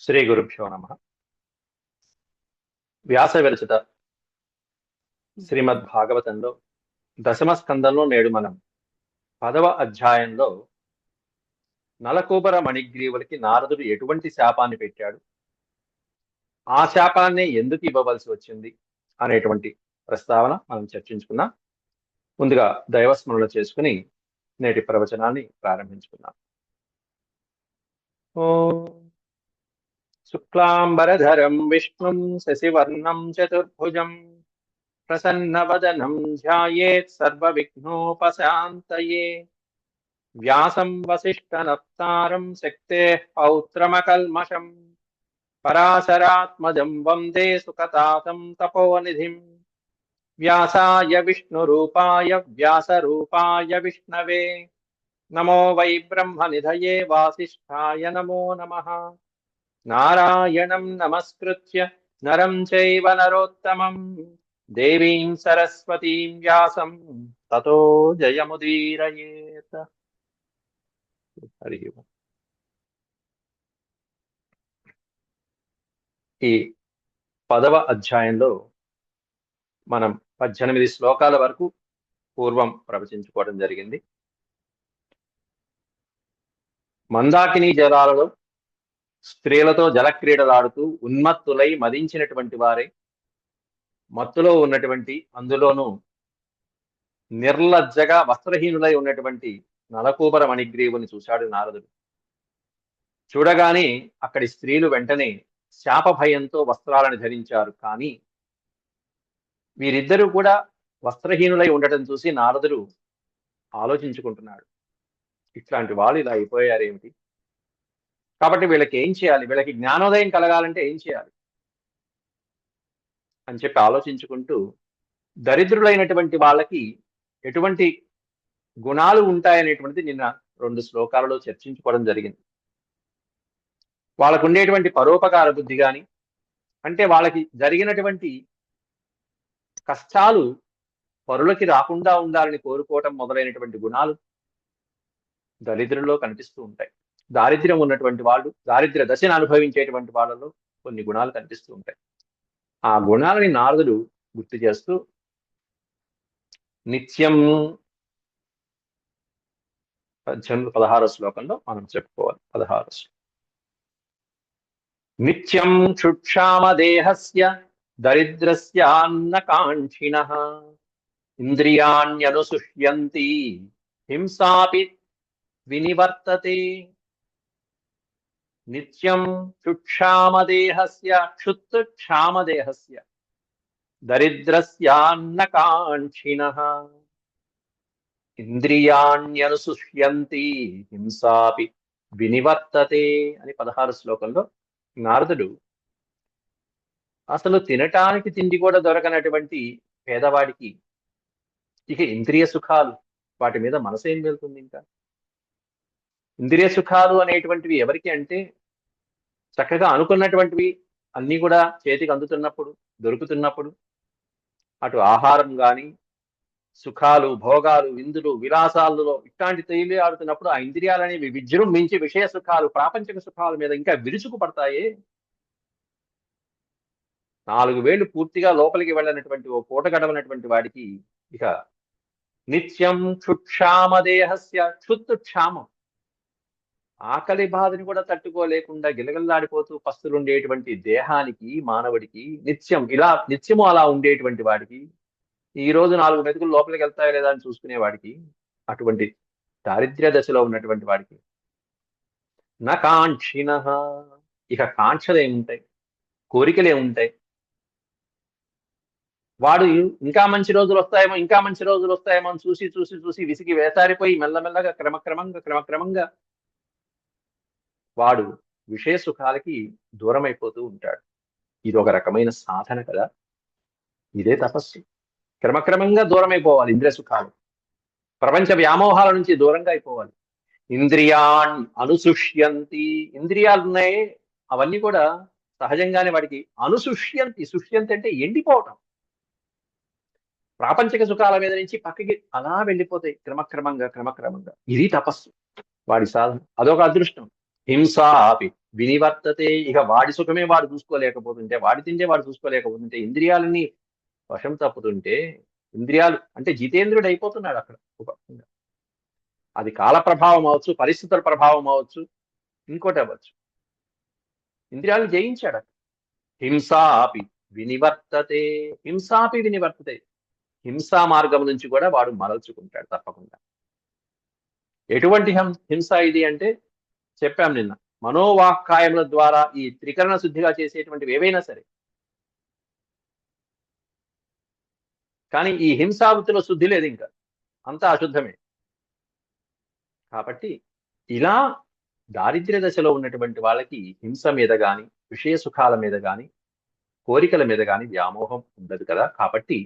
శ్రీ గురుభ్యో నమ. వ్యాస విరచిత శ్రీమద్ భాగవతంలో దశమ స్కందంలో నేడు మనం 10వ అధ్యాయంలో నలకూబర మణిగ్రీవులకి నారదుడు ఎటువంటి శాపాన్ని పెట్టాడు, ఆ శాపాన్ని ఎందుకు ఇవ్వవలసి వచ్చింది అనేటువంటి ప్రస్తావన మనం చర్చించుకున్నాం. ముందుగా దైవస్మరణ చేసుకుని నేటి ప్రవచనాన్ని ప్రారంభించుకున్నాం. ఓం శుక్లాంబరధరం విష్ణుం శశివర్ణం చతుర్భుజం ప్రసన్నవదనం ధ్యాయేత్ సర్వవిఘ్నోపశాంతయే. వ్యాసం వసిష్ఠనప్తారం శక్తేః పౌత్రమకల్మషం పరాశరాత్మజం వందే సుఖతాతం తపోనిధిం. వ్యాసాయ విష్ణురూపాయ వ్యాసరూపాయ విష్ణవే నమో వై బ్రహ్మనిధయే వాసిష్ఠాయ నమో నమః. నారాయణం నమస్కృత్య నరం చైవ నరోత్తమం దేవీం సరస్వతీం వ్యాసం తతో జయముదీరయేత్. హరి ఓం. ఈ 10వ అధ్యాయంలో మనం 18 శ్లోకాల వరకు పూర్వం ప్రవచించుకోవడం జరిగింది. మందాకిని జలాలలో స్త్రీలతో జలక్రీడలాడుతూ ఉన్మత్తులై మదించినటువంటి వారే, మత్తులో ఉన్నటువంటి, అందులోనూ నిర్లజ్జగా వస్త్రహీనులై ఉన్నటువంటి నలకూబర మణిగ్రీవుని చూశాడు నారదుడు. చూడగానే అక్కడి స్త్రీలు వెంటనే శాప భయంతో వస్త్రాలను ధరించారు. కానీ వీరిద్దరూ కూడా వస్త్రహీనులై ఉండటం చూసి నారదుడు ఆలోచించుకుంటున్నాడు, ఇట్లాంటి వాళ్ళు ఇలా అయిపోయారేమిటి, కాబట్టి వీళ్ళకి ఏం చేయాలి, వీళ్ళకి జ్ఞానోదయం కలగాలంటే ఏం చేయాలి అని చెప్పి ఆలోచించుకుంటూ, దరిద్రులైనటువంటి వాళ్ళకి ఎటువంటి గుణాలు ఉంటాయనేటువంటిది నిన్న 2 శ్లోకాలలో చర్చించుకోవడం జరిగింది. వాళ్ళకు ఉండేటువంటి పరోపకార బుద్ధి కానీ, అంటే వాళ్ళకి జరిగినటువంటి కష్టాలు పరులకి రాకుండా ఉండాలని కోరుకోవటం మొదలైనటువంటి గుణాలు దరిద్రుల్లో కనిపిస్తూ ఉంటాయి. దారిద్ర్యం ఉన్నటువంటి వాళ్ళు, దారిద్ర్య దశను అనుభవించేటువంటి వాళ్ళలో కొన్ని గుణాలు కనిపిస్తూ ఉంటాయి. ఆ గుణాలని నారదుడు గుర్తు చేస్తూ నిత్యం 16వ శ్లోకంలో మనం చెప్పుకోవాలి. 16వ శ్లోకం. నిత్యం క్షుక్షామదేహస్య దరిద్రస్యాన్నకాంక్షిణః ఇంద్రియాణ్యనుసుష్యంతి హింసాపి వినివర్తతే. నిత్యం క్షుక్షామదేహస్య, క్షుత్క్షామదేహస్య దరిద్రస్యాన్నకాంక్షిణః ఇంద్రియాణ్యనుసుష్యంతి హింసాపి వినివర్తతే అని 16 శ్లోకంలో నారదుడు అసలు తినటానికి తిండి కూడా దొరకనటువంటి పేదవాడికి ఇక ఇంద్రియ సుఖాలు, వాటి మీద మనసు ఏం వెళ్తుంది? ఇంకా ఇంద్రియ సుఖాలు అనేటువంటివి ఎవరికి అంటే, చక్కగా అనుకున్నటువంటివి అన్నీ కూడా చేతికి అందుతున్నప్పుడు, దొరుకుతున్నప్పుడు, అటు ఆహారం కానీ, సుఖాలు, భోగాలు, విందులు, విలాసాలలో ఇట్లాంటి తేలి ఆడుతున్నప్పుడు ఆ ఇంద్రియాలనేవి విజృంభించి విషయ సుఖాలు, ప్రాపంచిక సుఖాల మీద ఇంకా విరుచుకు పడతాయే. 4 వేళ్లు పూర్తిగా లోపలికి వెళ్ళినటువంటి ఓ పూట గడవనటువంటి వాడికి ఇక నిత్యం క్షుక్షామదేహస్య, క్షుత్క్షామం, ఆకలి బాధని కూడా తట్టుకోలేకుండా గిలగిల్లాడిపోతూ పస్తులుండేటువంటి దేహానికి, మానవుడికి నిత్యము అలా ఉండేటువంటి వాడికి, ఈ రోజు 4 మెతుకులు లోపలికి వెళ్తాయో లేదా అని చూసుకునే వాడికి, అటువంటి దారిద్ర్య దశలో ఉన్నటువంటి వాడికి నకాంక్షిణః, ఇక కాంక్షలు ఏముంటాయి, కోరికలు ఏముంటాయి? వాడు ఇంకా మంచి రోజులు వస్తాయేమో, ఇంకా మంచి రోజులు వస్తాయేమో అని చూసి చూసి చూసి విసిగి వేసారిపోయి మెల్లమెల్లగా క్రమక్రమంగా వాడు విషయ సుఖాలకి దూరం అయిపోతూ ఉంటాడు. ఇది ఒక రకమైన సాధన కదా, ఇదే తపస్సు. క్రమక్రమంగా దూరం అయిపోవాలి ఇంద్రియ సుఖాలు, ప్రపంచ వ్యామోహాల నుంచి దూరంగా అయిపోవాలి. ఇంద్రియాన్ అనుసుష్యంతి, ఇంద్రియాలు ఉన్నాయి, అవన్నీ కూడా సహజంగానే వాడికి అనుసుష్యంతి. సుష్యంతి అంటే ఎండిపోవటం. ప్రాపంచిక సుఖాల మీద నుంచి పక్కకి అలా వెళ్ళిపోతాయి క్రమక్రమంగా. ఇది తపస్సు, వాడి సాధన. అదొక అదృష్టం. హింసాపి వినివర్తతే. ఇక వాడి సుఖమే వాడు చూసుకోలేకపోతుంటే, వాడి తింటే వాడు చూసుకోలేకపోతుంటే, ఇంద్రియాలని వశం తప్పుతుంటే, ఇంద్రియాలు అంటే జితేంద్రుడు అయిపోతున్నాడు అక్కడ ఒక రకంగా. అది కాల ప్రభావం అవ్వచ్చు, పరిస్థితుల ప్రభావం అవ్వచ్చు, ఇంకోటి అవ్వచ్చు. ఇంద్రియాలను జయించాడు అక్కడ. హింసాపి వినివర్తతే. హింసాపి వినివర్తతే. హింసా మార్గం నుంచి కూడా వాడు మరల్చుకుంటాడు తప్పకుండా. ఎటువంటి హింస ఇది అంటే చెప్పాం నిన్న, మనోవాక్కాయముల ద్వారా ఈ త్రికరణ శుద్ధిగా చేసేటువంటివి ఏవైనా సరే. కానీ ఈ హింసావృత్తిలో శుద్ధి లేదు, ఇంకా అంతా అశుద్ధమే. కాబట్టి ఇలా దారిద్ర్య దశలో ఉన్నటువంటి వాళ్ళకి హింస మీద గాని, విషయ సుఖాల మీద గాని, కోరికల మీద గాని వ్యామోహం ఉండదు కదా. కాబట్టి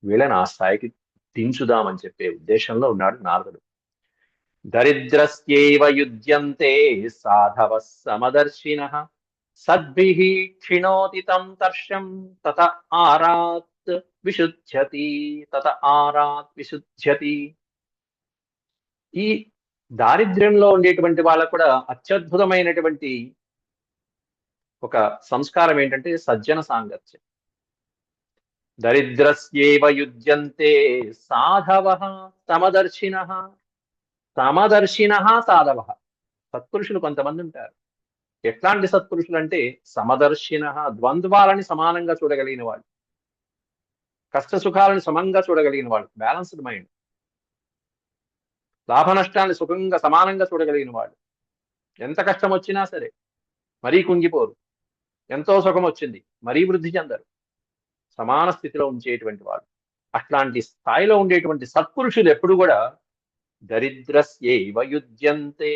వీళ్ళని ఆ స్థాయికి దించుదామని చెప్పే ఉద్దేశంలో ఉన్నాడు నారదుడు. దరిద్రస్యైవ యుజ్యంతే సాధవ సమదర్శినః సద్భిః క్షిణోతి తం తర్షం తత ఆరాత్ విశుధ్యతి. తత ఆరాత్ విశుధ్యతి. ఈ దారిద్ర్యంలో ఉండేటువంటి వాళ్ళకు కూడా అత్యద్భుతమైనటువంటి ఒక సంస్కారం ఏంటంటే సజ్జన సాంగత్యం. దరిద్రస్యేవ యుజ్యంతే సాధవః సమదర్శినః. సమదర్శినః సాధవః. సత్పురుషులు కొంతమంది ఉంటారు. ఎట్లాంటి సత్పురుషులు అంటే సమదర్శినః, ద్వంద్వాలని సమానంగా చూడగలిగిన వాళ్ళు, కష్ట సుఖాలను సమంగా చూడగలిగిన వాళ్ళు, బ్యాలన్స్డ్ మైండ్, లాభ నష్టాన్ని సుఖంగా సమానంగా చూడగలిగిన వాళ్ళు. ఎంత కష్టం వచ్చినా సరే మరీ కుంగిపోరు, ఎంతో సుఖం వచ్చింది మరీ వృద్ధి చెందరు, సమాన స్థితిలో ఉంచేటువంటి వాళ్ళు. అట్లాంటి స్థాయిలో ఉండేటువంటి సత్పురుషులు ఎప్పుడు కూడా దరిద్రస్యేవ యుజ్యంతే.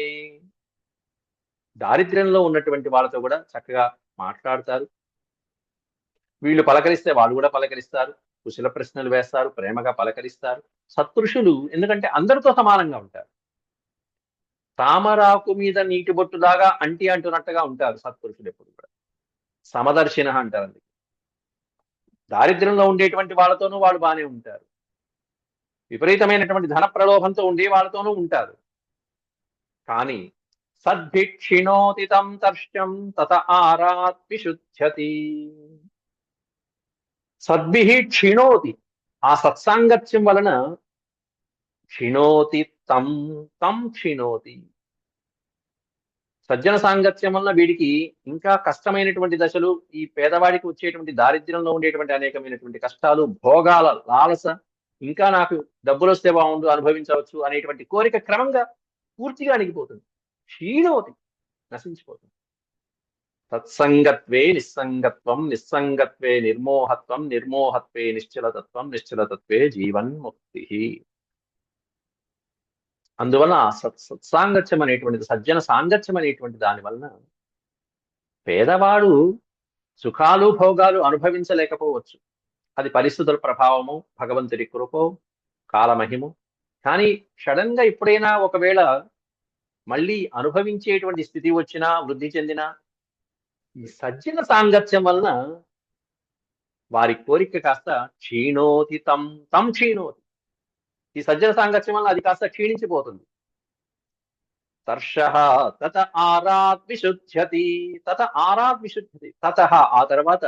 దారిద్ర్యంలో ఉన్నటువంటి వాళ్ళతో కూడా చక్కగా మాట్లాడతారు. వీళ్ళు పలకరిస్తే వాళ్ళు కూడా పలకరిస్తారు, కుశల ప్రశ్నలు వేస్తారు, ప్రేమగా పలకరిస్తారు. సత్పురుషులు ఎందుకంటే అందరితో సమానంగా ఉంటారు. తామరాకు మీద నీటి బొట్టులాగా అంటి అంటున్నట్టుగా ఉంటారు సత్పురుషులు ఎప్పుడు కూడా. సమదర్శిన అంటారు. అందుకే దారిద్ర్యంలో ఉండేటువంటి వాళ్ళతోనూ వాళ్ళు బాగానే ఉంటారు, విపరీతమైనటువంటి ధన ప్రలోభంతో ఉండే వాళ్ళతోనూ ఉంటారు. కానీ సద్భిక్షిణోతి తం తర్ష్యం తత ఆరాత్ విశుధ్యతి. సద్భిః క్షిణోతి. ఆ సత్సాంగత్యం వలన క్షిణోతి తం తం క్షిణోతి. సజ్జన సాంగత్యం వలన వీడికి ఇంకా కష్టమైనటువంటి దశలు, ఈ పేదవాడికి వచ్చేటువంటి దారిద్ర్యంలో ఉండేటువంటి అనేకమైనటువంటి కష్టాలు, భోగాల లాలస, ఇంకా నాకు డబ్బులు వస్తే బాగుండు, అనుభవించవచ్చు అనేటువంటి కోరిక క్రమంగా పూర్తిగా అణిగిపోతుంది. క్షీణోతి, నశించిపోతుంది. సత్సంగత్వే నిస్సంగత్వం, నిస్సంగత్వే నిర్మోహత్వం, నిర్మోహత్వే నిశ్చలతత్వం, నిశ్చలతత్వే జీవన్ముక్తి. అందువల్ల సత్సాంగత్యం అనేటువంటిది, సజ్జన సాంగత్యం అనేటువంటి దాని వలన పేదవాడు సుఖాలు భోగాలు అనుభవించలేకపోవచ్చు. అది పరిస్థితుల ప్రభావము, భగవంతుడి కృపో, కాలమహిము. కానీ సడన్ గా ఎప్పుడైనా ఒకవేళ మళ్ళీ అనుభవించేటువంటి స్థితి వచ్చినా, వృద్ధి చెందినా, ఈ సజ్జన సాంగత్యం వలన వారి కోరిక కాస్త క్షీణోతి తం తం క్షీణోతి. ఈ సజ్జన సాంగత్యం వలన అది కాస్త క్షీణించిపోతుంది. తర్షః తత ఆరాత్ విశుధ్యతి. తత ఆరాత్ విశుధ్యతి. తత ఆ తర్వాత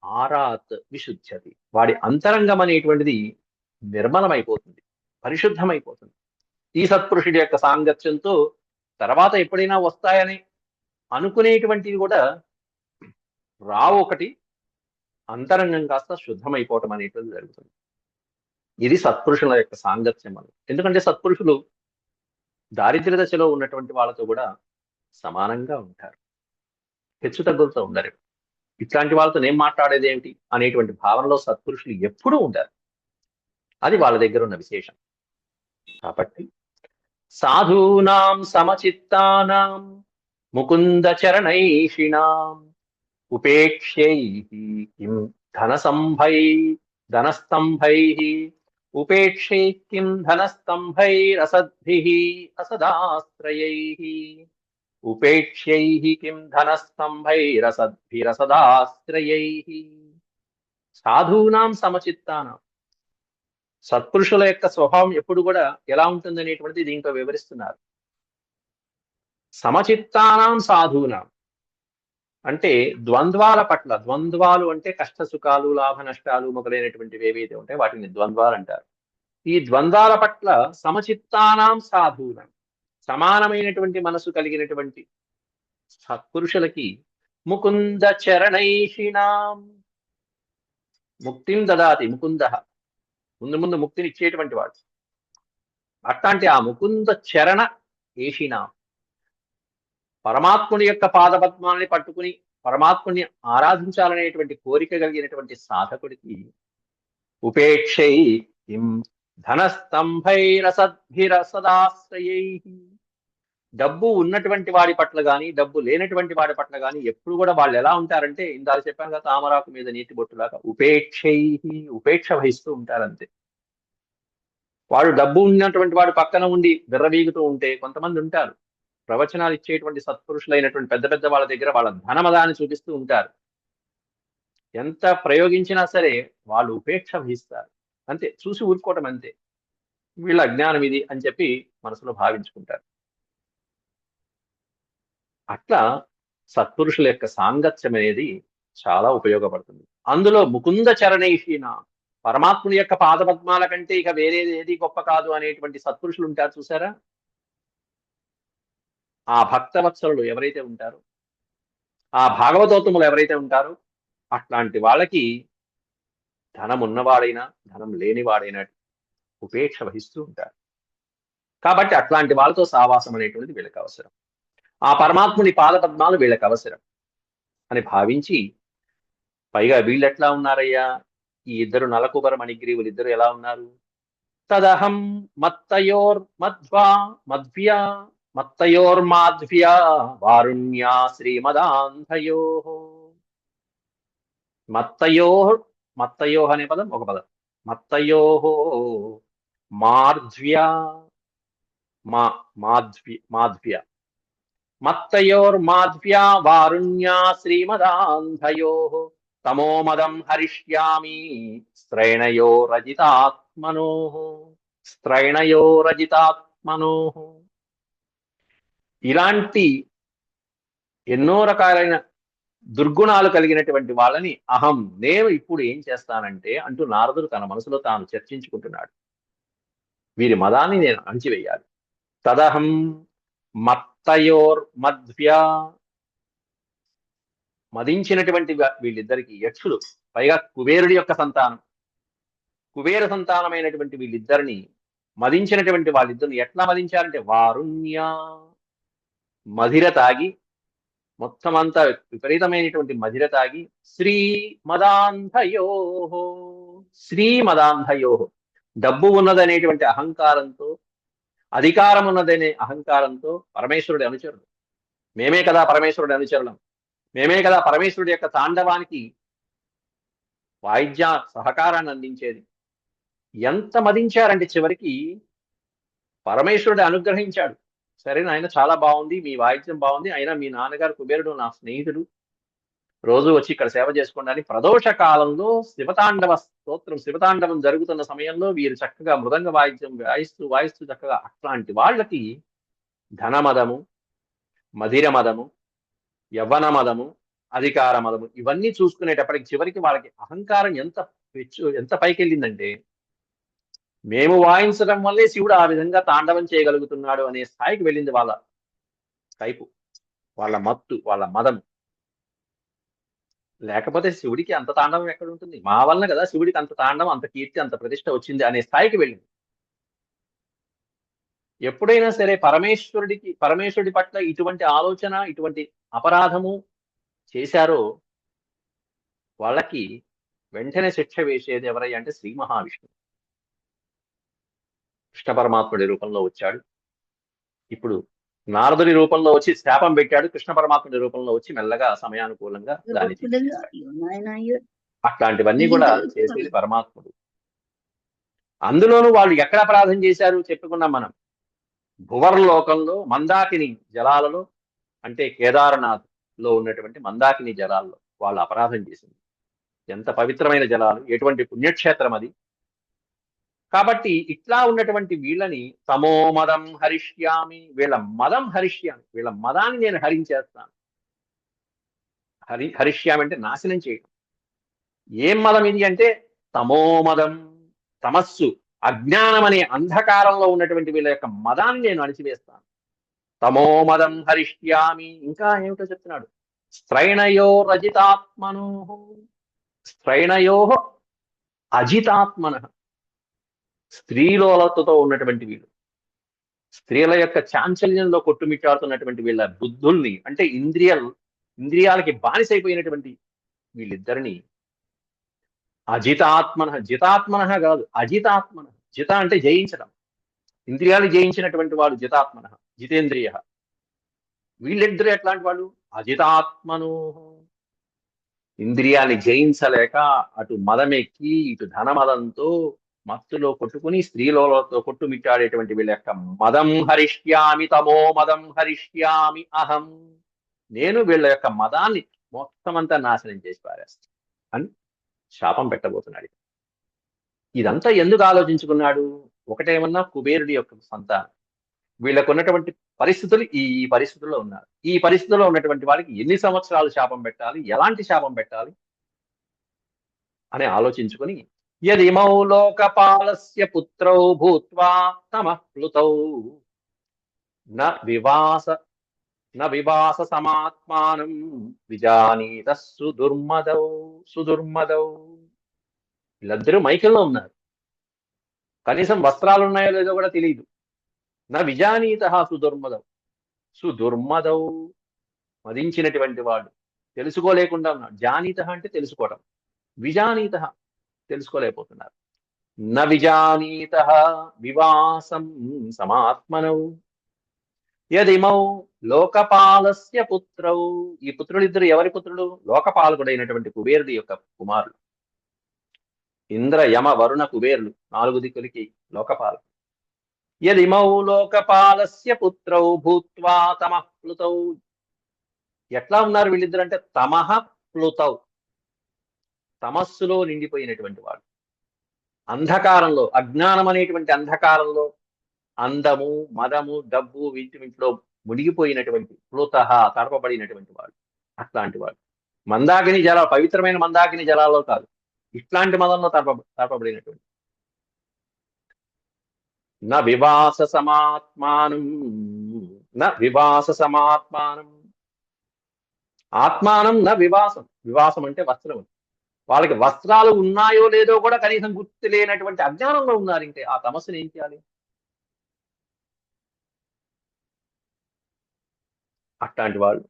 ఆరాత్ విశుధ్యతి. వాడి అంతరంగం అనేటువంటిది నిర్మలమైపోతుంది, పరిశుద్ధమైపోతుంది. ఈ సత్పురుషుడి యొక్క సాంగత్యంతో తర్వాత ఎప్పుడైనా వస్తాయని అనుకునేటువంటివి కూడా రావు. ఒకటి అంతరంగం కాస్త శుద్ధమైపోవటం అనేటువంటిది జరుగుతుంది. ఇది సత్పురుషుల యొక్క సాంగత్యం అని. ఎందుకంటే సత్పురుషులు దారిద్ర్య దశలో ఉన్నటువంటి వాళ్ళతో కూడా సమానంగా ఉంటారు, హెచ్చు తగ్గులతో ఉండరు. ఇట్లాంటి వాళ్ళతో నేను మాట్లాడేది ఏమిటి అనేటువంటి భావనలో సత్పురుషులు ఎప్పుడూ ఉంటారు. అది వాళ్ళ దగ్గర ఉన్న విశేషం. కాబట్టి సాధూనాం సమచిత్తానాం ముకుంద చరణైషిణాం ఉపేక్ష్యైః కిం ధనస్తంభైః ఉపేక్షైః కిం ధనస్తంభైరసద్భిః అసదాశ్రయైః ఉపేక్ష్యైః కిం ధనస్తంభైరసద్భిరసదాశ్రయైః. సాధూనాం సమచిత్తానాం. సత్పురుషుల యొక్క స్వభావం ఎప్పుడు కూడా ఎలా ఉంటుంది అనేటువంటిది దీంట్లో వివరిస్తున్నారు. సమచిత్తానాం సాధూనాం అంటే ద్వంద్వాల పట్ల, ద్వంద్వాలు అంటే కష్ట సుఖాలు, లాభ నష్టాలు మొదలైనటువంటివి ఏవైతే ఉంటాయో వాటిని ద్వంద్వాలు అంటారు. ఈ ద్వంద్వాల పట్ల సమచిత్తానాం సాధూనాం సమానమైనటువంటి మనసు కలిగినటువంటి సత్పురుషులకి ముకుంద చరణైషిణాం ముక్తిం దదాతి ముకుంద, ముందు ముందు ముక్తిని ఇచ్చేటువంటి వాడు. అట్లాంటి ఆ ముకుంద చరణ ఏషిణాం పరమాత్ముని యొక్క పాదపద్మాలని పట్టుకుని పరమాత్ముని ఆరాధించాలనేటువంటి కోరిక కలిగినటువంటి సాధకుడికి ఉపేక్షై కిం ధనస్తంభైరసద్భిరసదాశ్రయై డబ్బు ఉన్నటువంటి వాడి పట్ల గాని డబ్బు లేనటువంటి వాడి పట్ల గాని ఎప్పుడు కూడా వాళ్ళు ఎలా ఉంటారంటే ఇందాక చెప్పాను కదా, తామరాకు మీద నీటి బొట్టులాగా ఉపేక్షై ఉపేక్ష వహిస్తూ ఉంటారంతే. వాడు డబ్బు ఉన్నటువంటి వాడు పక్కన ఉండి విర్రవీగుతూ ఉంటే కొంతమంది ఉంటారు ప్రవచనాలు ఇచ్చేటువంటి సత్పురుషులైనటువంటి పెద్ద పెద్ద వాళ్ళ దగ్గర వాళ్ళ ధనమదాన్ని చూపిస్తూ ఉంటారు. ఎంత ప్రయోగించినా సరే వాళ్ళు ఉపేక్ష వహిస్తారు అంతే, చూసి ఊరుకోవటం అంతే. వీళ్ళ అజ్ఞానం ఇది అని చెప్పి మనసులో భావించుకుంటారు. అట్లా సత్పురుషుల యొక్క సాంగత్యం అనేది చాలా ఉపయోగపడుతుంది. అందులో ముకుంద చరణైషీన పరమాత్ముని యొక్క పాదపద్మాల కంటే ఇక వేరేది ఏది గొప్ప కాదు అనేటువంటి సత్పురుషులు ఉంటారు చూసారా. ఆ భక్తవత్సలులు ఎవరైతే ఉంటారో, ఆ భాగవతోత్తములు ఎవరైతే ఉంటారో అట్లాంటి వాళ్ళకి ధనం ఉన్నవాడైనా ధనం లేనివాడైనా ఉపేక్ష వహిస్తూ ఉంటారు. కాబట్టి అట్లాంటి వాళ్ళతో సావాసం అనేటువంటిది వీళ్ళకి అవసరం. ఆ పరమాత్ముని పాదపద్మాలు వీళ్ళకి అవసరం అని భావించి, పైగా వీళ్ళు ఎట్లా ఉన్నారయ్యా, ఈ ఇద్దరు నలకుబర మణిగ్రీవులు ఇద్దరు ఎలా ఉన్నారు, తదహం మత్తయోర్మాధ్వ్యా వారుణ్యా శ్రీమదాంధయో. మత్తయో అనే పదం ఒక పదం, మత్తయో మాధ్వ్యా మాధ్వ్య మత్తయోర్మాధ్వ్యా వారుణ్యా శ్రీమదాంధయో తమోమదం హరిష్యామి స్త్రైణయో రజితాత్మనో. ఇలాంటి ఎన్నో రకాలైన దుర్గుణాలు కలిగినటువంటి వాళ్ళని నేను ఇప్పుడు ఏం చేస్తానంటే అంటూ నారదుడు తన మనసులో తాను చర్చించుకుంటున్నాడు. వీరి మదాన్ని నేను అణిచివేయాలి. తదహం మత్తయోర్మధ్వ్యా మదించినటువంటి వీళ్ళిద్దరికి యక్షులు, పైగా కుబేరుడి యొక్క సంతానం, కుబేర సంతానమైనటువంటి వీళ్ళిద్దరిని మదించినటువంటి వాళ్ళిద్దరిని ఎట్లా మదించారంటే వారుణ్య మధిర తాగి, మొత్తం అంతా విపరీతమైనటువంటి మధిర తాగి శ్రీమదాంధయో డబ్బు ఉన్నదనేటువంటి అహంకారంతో, అధికారం ఉన్నదనే అహంకారంతో పరమేశ్వరుడి అనుచరుడు, మేమే కదా పరమేశ్వరుడి అనుచరులం, మేమే కదా పరమేశ్వరుడి యొక్క తాండవానికి వాయిద్య సహకారాన్ని అందించేది. ఎంత మదించారంటే చివరికి పరమేశ్వరుడు అనుగ్రహించాడు. సరే నాయన చాలా బాగుంది, మీ వాయిద్యం బాగుంది, అయినా మీ నాన్నగారు కుబేరుడు నా స్నేహితుడు, రోజు వచ్చి ఇక్కడ సేవ చేసుకోండి. ప్రదోష కాలంలో శివతాండవం జరుగుతున్న సమయంలో వీరు చక్కగా మృదంగ వాయిద్యం వాయిస్తూ చక్కగా అట్లాంటి వాళ్ళకి ధనమదము, మధిర మదము, యవ్వన మదము, అధికార మదము ఇవన్నీ చూసుకునేటప్పటికి చివరికి వాళ్ళకి అహంకారం ఎంత పైకి వెళ్ళిందంటే, మేము వాయించడం వల్లే శివుడు ఆ విధంగా తాండవం చేయగలుగుతున్నాడు అనే స్థాయికి వెళ్ళింది వాళ్ళ కైపు, వాళ్ళ మత్తు, వాళ్ళ మదము. లేకపోతే శివుడికి అంత తాండవం ఎక్కడ ఉంటుంది, మా వలన కదా శివుడికి అంత తాండవం, అంత కీర్తి, అంత ప్రతిష్ట వచ్చింది అనే స్థాయికి వెళ్ళింది. ఎప్పుడైనా సరే పరమేశ్వరుడి పట్ల ఇటువంటి ఆలోచన, ఇటువంటి అపరాధము చేశారో వాళ్ళకి వెంటనే శిక్ష వేసేది ఎవరై అంటే శ్రీ మహావిష్ణువు. కృష్ణ పరమాత్ముడి రూపంలో వచ్చాడు, ఇప్పుడు నారదుడి రూపంలో వచ్చి శాపం పెట్టాడు, కృష్ణ పరమాత్ముడి రూపంలో వచ్చి మెల్లగా సమయానుకూలంగా దాన్ని అట్లాంటివన్నీ కూడా చేసేది పరమాత్ముడు. అందులోనూ వాళ్ళు ఎక్కడ అపరాధం చేశారు చెప్పుకున్నాం మనం. భువర్లోకంలో మందాకిని జలాలలో, అంటే కేదార్నాథ్ లో ఉన్నటువంటి మందాకిని జలాల్లో వాళ్ళు అపరాధం చేసింది. ఎంత పవిత్రమైన జలాలు, ఎటువంటి పుణ్యక్షేత్రం అది. కాబట్టి ఇట్లా ఉన్నటువంటి వీళ్ళని తమో మదం హరిష్యామి, వీళ్ళ మదం హరిష్యామి, వీళ్ళ మదాన్ని నేను హరించేస్తాను. హరిష్యామి అంటే నాశనం చేయడం. ఏం మదం ఇది అంటే తమో మదం, తమస్సు, అజ్ఞానం అనే అంధకారంలో ఉన్నటువంటి వీళ్ళ యొక్క మదాన్ని నేను అణిచివేస్తాను. తమో మదం హరిష్యామి. ఇంకా ఏమిటో చెప్తున్నాడు, స్త్రైణయో రజితాత్మనో, స్త్రైణయో అజితాత్మన, స్త్రీలోలతతో ఉన్నటువంటి వీళ్ళు, స్త్రీల యొక్క చాంచల్యంలో కొట్టుమిట్టాడుతున్నటువంటి వీళ్ళ బుద్ధుల్ని, అంటే ఇంద్రియాలకి బానిసైపోయినటువంటి వీళ్ళిద్దరిని అజితాత్మన, జితాత్మన కాదు అజితాత్మన, జిత అంటే జయించడం, ఇంద్రియాలు జయించినటువంటి వాడు జితాత్మన, జితేంద్రియ. వీళ్ళిద్దరు ఎట్లాంటి వాళ్ళు, అజితాత్మను, ఇంద్రియాన్ని జయించలేక అటు మదమెక్కి ఇటు ధనమదంతో మత్తులో కొట్టుకుని స్త్రీలతో కొట్టుమిట్టాడేటువంటి వీళ్ళ యొక్క మదం హరిష్యామి, తమో మదం హరిష్యామి అహం, నేను వీళ్ళ యొక్క మదాన్ని మొత్తం అంతా నాశనం చేసి పారేస్తాను అని శాపం పెట్టబోతున్నాడు. ఇదంతా ఎందుకు ఆలోచించుకున్నాడు, ఒకటేమన్నా కుబేరుడి యొక్క సంతానం, వీళ్ళకు ఉన్నటువంటి పరిస్థితులు ఈ పరిస్థితుల్లో ఉన్నారు, ఈ పరిస్థితుల్లో ఉన్నటువంటి వారికి ఎన్ని సంవత్సరాలు శాపం పెట్టాలి, ఎలాంటి శాపం పెట్టాలి అని ఆలోచించుకుని, యదిమౌ లోకపాలస్య పుత్రౌ భూత్వా తమః ప్లుతౌ న వివాస సమాత్మానం విజానీత సుదుర్మదౌ సుదుర్మదౌ. వీళ్ళందరూ మైకంలో ఉన్నారు, కనీసం వస్త్రాలు ఉన్నాయో లేదో కూడా తెలియదు. నా విజానీత సుదుర్మదౌ, సుదుర్మదౌ మదించినటువంటి వాడు, తెలుసుకోలేకుండా ఉన్నాడు. జానీత అంటే తెలుసుకోవడం, విజానీత తెలుసుకోలేకపోతున్నారు. న విజానీత వివాసం సమాత్మనౌ యదిమౌ లోకపాలస్య పుత్రౌ. ఈ పుత్రులిద్దరు ఎవరి పుత్రులు, లోకపాలకుడైనటువంటి కుబేరుడి యొక్క కుమారులు. ఇంద్ర యమ వరుణ కుబేరులు 4 దిక్కులకి లోకపాలకులు. యదిమౌ లోకపాలస్య పుత్రౌ భూత్వా తమః ప్లుతౌ. ఎట్లా ఉన్నారు వీళ్ళిద్దరు అంటే తమః ప్లుతౌ, తమస్సులో నిండిపోయినటువంటి వాడు, అంధకారంలో, అజ్ఞానం అనేటువంటి అంధకారంలో, అందము మదము డబ్బు వీటిలో మునిగిపోయినటువంటి, ప్లుత తడపబడినటువంటి వాడు. అట్లాంటి వాడు మందాకిని జలాలు, పవిత్రమైన మందాకిని జలాల్లో కాదు, ఇట్లాంటి మదంలో తడపబడినటువంటి. న వివాస సమాత్మానం, న వివాస సమాత్మానం, ఆత్మానం న వివాసం. వివాసం అంటే వస్త్రం, వాళ్ళకి వస్త్రాలు ఉన్నాయో లేదో కూడా కనీసం గుర్తు లేనటువంటి అజ్ఞానంలో ఉన్నారు. ఇంకే ఆ తమస్సుని ఏం చేయాలి? అట్లాంటి వాళ్ళు.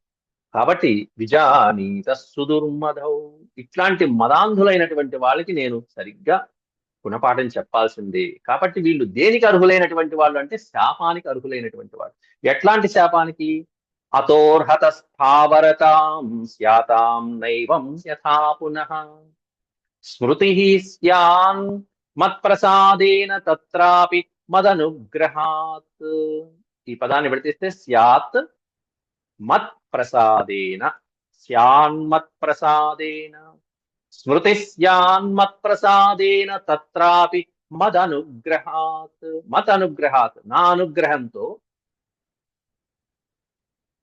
కాబట్టి విజానీత సుదుర్మదౌ, ఇట్లాంటి మదాంధులైనటువంటి వాళ్ళకి నేను సరిగ్గా గుణపాఠం చెప్పాల్సిందే. కాబట్టి వీళ్ళు దేనికి అర్హులైనటువంటి వాళ్ళు అంటే శాపానికి అర్హులైనటువంటి వాళ్ళు. ఎట్లాంటి శాపానికి? అతోర్హత స్థావరతాం స్యాతాం నైవం యథా పునః స్మృతి స్యాన్ మత్ప్రసాదేన తత్రాపి మదనుగ్రహాత్. ఈ పదాన్ని విడతీస్తే స్యాత్ మత్ప్రసాదేన, స్యాన్మత్ప్రసాదేన, స్మృతి స్యాన్మత్ప్రసాదేన తత్రాపి మదనుగ్రహాత్. మత్ అనుగ్రహాత్, నా అనుగ్రహంతో.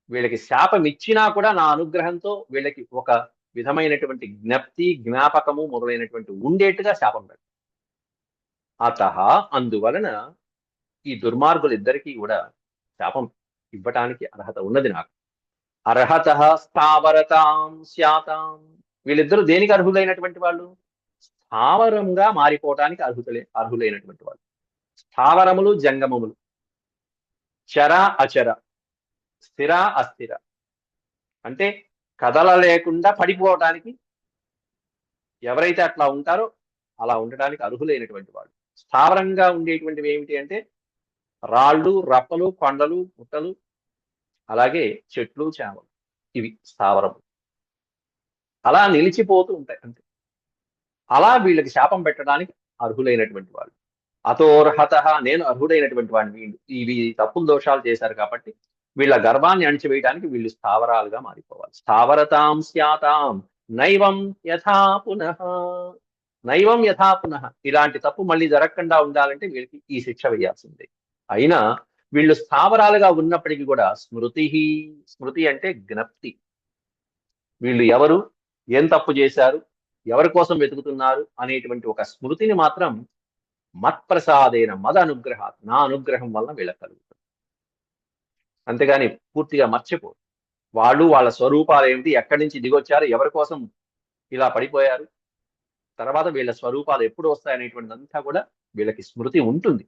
వీళ్ళకి శాపం ఇచ్చినా కూడా నా అనుగ్రహంతో వీళ్ళకి ఒక విధమైనటువంటి జ్ఞప్తి, జ్ఞాపకము మొదలైనటువంటి ఉండేట్టుగా శాపం పెడతాం. అందువలన ఈ దుర్మార్గులిద్దరికీ కూడా శాపం ఇవ్వటానికి అర్హత ఉన్నది నాకు. అర్హత స్థావరతాం స్యాతాం. వీళ్ళిద్దరూ దేనికి అర్హులైనటువంటి వాళ్ళు? స్థావరంగా మారిపోవటానికి అర్హులైనటువంటి వాళ్ళు. స్థావరములు జంగమములు, చర అచర, స్థిర అస్థిర, అంటే కదలలేకుండా పడిపోవటానికి ఎవరైతే అట్లా ఉంటారో అలా ఉండటానికి అర్హులైనటువంటి వాళ్ళు. స్థావరంగా ఉండేటువంటివి ఏమిటి అంటే రాళ్ళు, రప్పలు, కొండలు, పుట్టలు, అలాగే చెట్లు, చేమలు, ఇవి స్థావరము. అలా నిలిచిపోతూ ఉంటాయి అంతే. అలా వీళ్ళకి శాపం పెట్టడానికి అర్హులైనటువంటి వాళ్ళు. అతోర్హత, నేను అర్హుడైనటువంటి వాడిని. ఇవి తప్పులు దోషాలు చేశారు కాబట్టి వీళ్ళ గర్వాన్ని అణిచివేయడానికి వీళ్ళు స్థావరాలుగా మారిపోవాలి. స్థావరతాం స్యాతాం నైవం యథా పునః. నైవం యథా పునః. ఇలాంటి తప్పు మళ్ళీ జరగకుండా ఉండాలంటే వీళ్ళకి ఈ శిక్ష వేయాల్సిందే. అయినా వీళ్ళు స్థావరాలుగా ఉన్నప్పటికీ కూడా స్మృతి అంటే జ్ఞప్తి. వీళ్ళు ఎవరు, ఏం తప్పు చేశారు, ఎవరి కోసం వెతుకుతున్నారు అనేటువంటి ఒక స్మృతిని మాత్రం మత్ప్రసాదేన మద అనుగ్రహాత్, నా అనుగ్రహం వలన వీళ్ళకి కలుగుతుంది. అంతేగాని పూర్తిగా మర్చిపోరు. వాళ్ళు వాళ్ళ స్వరూపాలు ఏమిటి, ఎక్కడి నుంచి దిగొచ్చారు, ఎవరి కోసం ఇలా పడిపోయారు, తర్వాత వీళ్ళ స్వరూపాలు ఎప్పుడు వస్తాయనేటువంటిదంతా కూడా వీళ్ళకి స్మృతి ఉంటుంది.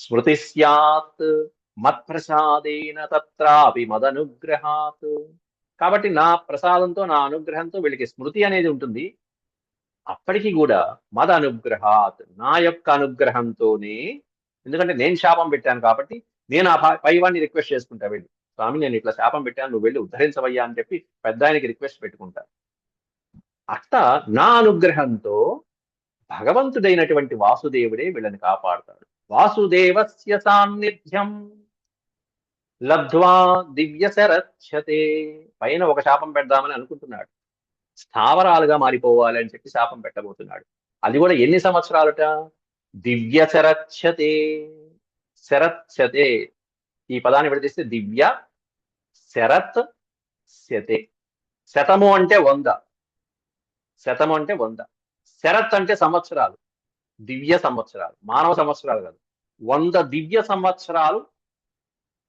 స్మృతి స్యాత్ మత్ప్రసాదేన తత్రాపి మదనుగ్రహాత్. కాబట్టి నా ప్రసాదంతో, నా అనుగ్రహంతో వీళ్ళకి స్మృతి అనేది ఉంటుంది. అప్పటికి కూడా మద అనుగ్రహాత్, నా యొక్క అనుగ్రహంతోనే. ఎందుకంటే నేను శాపం పెట్టాను కాబట్టి నేను ఆ పైవాడిని రిక్వెస్ట్ చేసుకుంటా, వెళ్ళి స్వామి నేను ఇట్లా శాపం పెట్టాను, నువ్వు వెళ్ళి ఉద్ధరించవయ్యా అని చెప్పి పెద్ద ఆయనకి రిక్వెస్ట్ పెట్టుకుంటా. అట్లా నా అనుగ్రహంతో భగవంతుడైనటువంటి వాసుదేవుడే వీళ్ళని కాపాడుతాడు. వాసుదేవస్య సాన్నిధ్యం లబ్ధ్వా దివ్య శరచ్యతే. పైన ఒక శాపం పెడదామని అనుకుంటున్నాడు, స్థావరాలుగా మారిపోవాలి అని చెప్పి శాపం పెట్టబోతున్నాడు. అది కూడా ఎన్ని సంవత్సరాలుట? దివ్య శరచ్యతే. శరచ్యతే ఈ పదాన్ని విడదీస్తే దివ్య శరత్ శతే. శతము అంటే 100, శతము అంటే 100, శరత్ అంటే సంవత్సరాలు, దివ్య సంవత్సరాలు, మానవ సంవత్సరాలు కాదు. 100 దివ్య సంవత్సరాలు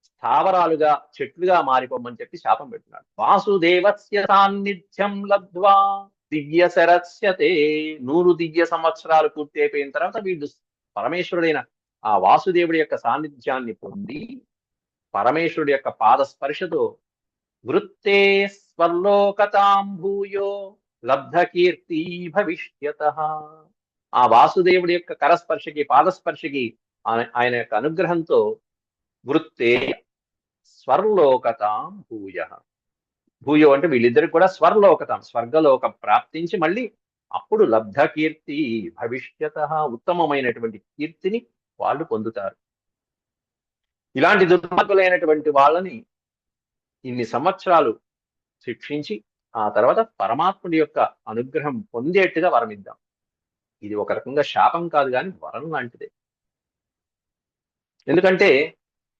స్థావరాలుగా, చెట్లుగా మారిపోమని చెప్పి శాపం పెడుతున్నాడు. వాసుదేవస్య సాన్నిధ్యం లబ్ధ్వా దివ్య శరస్యతే. 100 దివ్య సంవత్సరాలు పూర్తి అయిపోయిన తర్వాత వీళ్ళు పరమేశ్వరుడైన ఆ వాసుదేవుడి యొక్క సాన్నిధ్యాన్ని పొంది పరమేశ్వరుడి యొక్క పాద స్పర్శతో వృత్తే స్వర్లోకతాం భూయో లబ్ధ కీర్తి భవిష్యతః. ఆ వాసుదేవుడి యొక్క కరస్పర్శకి, పాదస్పర్శకి, ఆయన యొక్క అనుగ్రహంతో వృత్తే స్వర్లోకతాం భూయో అంటే వీళ్ళిద్దరికి కూడా స్వర్లోకతాం, స్వర్గలోకం ప్రాప్తించి మళ్ళీ అప్పుడు లబ్ధ కీర్తి భవిష్యతః, ఉత్తమమైనటువంటి కీర్తిని వాళ్ళు పొందుతారు. ఇలాంటి దుర్మార్గులైనటువంటి వాళ్ళని ఇన్ని సంవత్సరాలు శిక్షించి ఆ తర్వాత పరమాత్ముడి యొక్క అనుగ్రహం పొందేట్టుగా వరమిద్దాం. ఇది ఒక రకంగా శాపం కాదు కానీ వరం లాంటిదే. ఎందుకంటే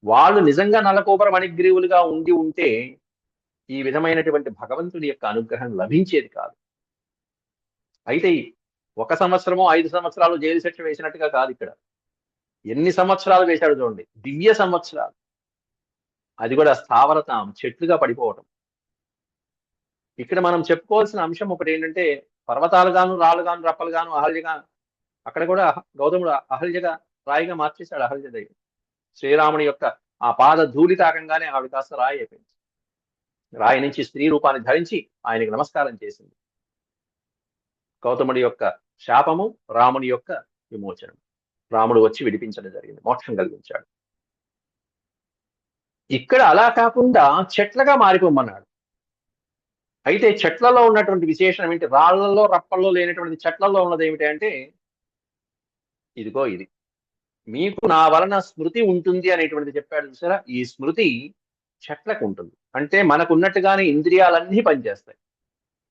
వాళ్ళు నిజంగా నలకోబర మణిగ్రీవులుగా ఉండి ఉంటే ఈ విధమైనటువంటి భగవంతుడి యొక్క అనుగ్రహం లభించేది కాదు. అయితే 1 సంవత్సరమో 5 సంవత్సరాలు జైలు శిక్ష వేసినట్టుగా కాదు ఇక్కడ. ఎన్ని సంవత్సరాలు వేశాడు చూడండి, దివ్య సంవత్సరాలు. అది కూడా స్థావరతాం, చెట్లుగా పడిపోవటం. ఇక్కడ మనం చెప్పుకోవాల్సిన అంశం ఒకటి ఏంటంటే, పర్వతాలుగాను, రాళ్ళుగాను, రప్పలుగాను, అహల్యగా, అక్కడ కూడా గౌతముడు అహల్యగా రాయిగా మార్చేశాడు. అహల్యదేవి శ్రీరాముని యొక్క ఆ పాద ధూళి తాకంగానే ఆవిడ కాస్త రాయి అయిపోయింది. రాయి నుంచి స్త్రీ రూపాన్ని ధరించి ఆయనకు నమస్కారం చేసింది. గౌతముడి యొక్క శాపము, రాముని యొక్క విమోచనం. రాముడు వచ్చి విడిపించడం జరిగింది, మోక్షం కలిగించాడు. ఇక్కడ అలా కాకుండా చెట్లగా మారిపోమన్నాడు. అయితే చెట్లలో ఉన్నటువంటి విశేషం ఏంటి? రాళ్లలో, రప్పల్లో లేనటువంటి చెట్లలో ఉన్నది ఏమిటి అంటే, ఇదిగో ఇది మీకు నా వలన స్మృతి ఉంటుంది అనేటువంటిది చెప్పాడు చూసారా. ఈ స్మృతి చెట్లకు ఉంటుంది. అంటే మనకు ఉన్నట్టుగానే ఇంద్రియాలన్నీ పనిచేస్తాయి